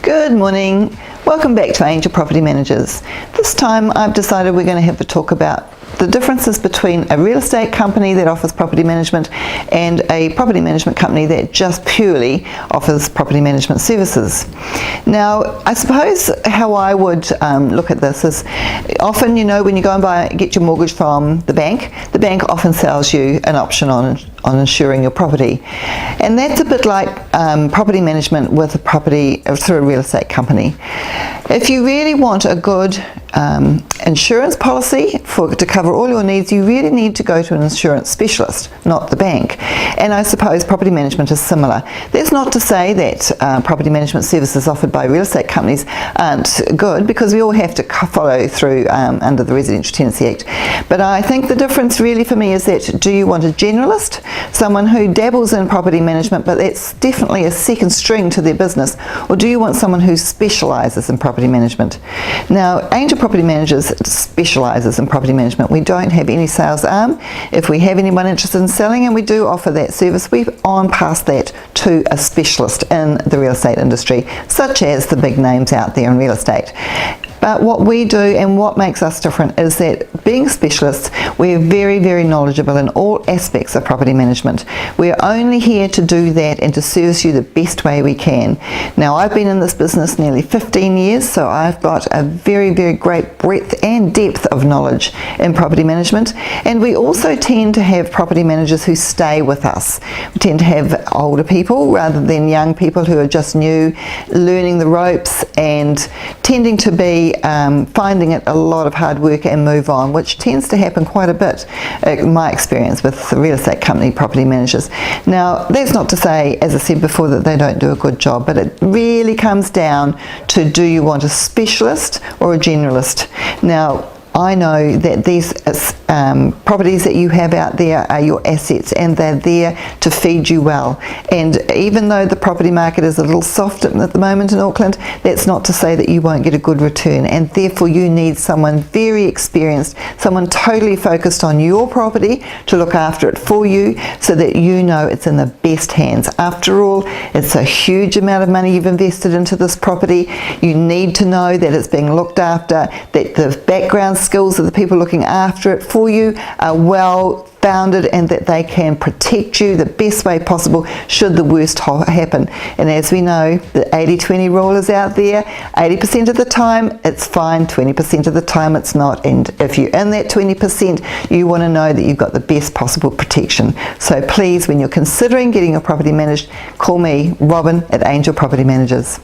Good morning. Welcome back to Angel Property Managers. This time I've decided we're going to have a talk about the differences between a real estate company that offers property management and a property management company that just purely offers property management services. Now, I suppose how I would look at this is often, when you go and get your mortgage from the bank often sells you an option on insuring your property. And that's a bit like property management with a property through a real estate company. If you really want a good insurance policy to cover all your needs, you really need to go to an insurance specialist, not the bank. And I suppose property management is similar. That's not to say that property management services offered by real estate companies aren't good, because we all have to follow through under the Residential Tenancy Act. But I think the difference really for me is that, do you want a generalist, someone who dabbles in property management but that's definitely a second string to their business, or do you want someone who specialises in property management? Now, Angel Property Managers specialises in property management. We don't have any sales arm. If we have anyone interested in selling and we do offer that service, we on pass that to a specialist in the real estate industry, such as the big names out there in real estate. But what we do and what makes us different is that, being specialists, we're very, very knowledgeable in all aspects of property management. We're only here to do that and to service you the best way we can. Now, I've been in this business nearly 15 years, so I've got a very, very great breadth and depth of knowledge in property management. And we also tend to have property managers who stay with us. We tend to have older people rather than young people who are just new, learning the ropes and tending to be finding it a lot of hard work and move on, which tends to happen quite a bit in my experience with the real estate company property managers. Now, that's not to say, as I said before, that they don't do a good job, but it really comes down to, do you want a specialist or a generalist? Now, I know that these properties that you have out there are your assets, and they're there to feed you well. And even though the property market is a little soft at the moment in Auckland, that's not to say that you won't get a good return. And therefore you need someone very experienced, someone totally focused on your property to look after it for you, so that you know it's in the best hands. After all, it's a huge amount of money you've invested into this property. You need to know that it's being looked after, that the background skills of the people looking after it for you are well founded, and that they can protect you the best way possible should the worst happen. And as we know, the 80-20 rule is out there. 80% of the time it's fine, 20% of the time it's not. And if you're in that 20%, you want to know that you've got the best possible protection. So please, when you're considering getting your property managed, call me, Robin, at Angel Property Managers.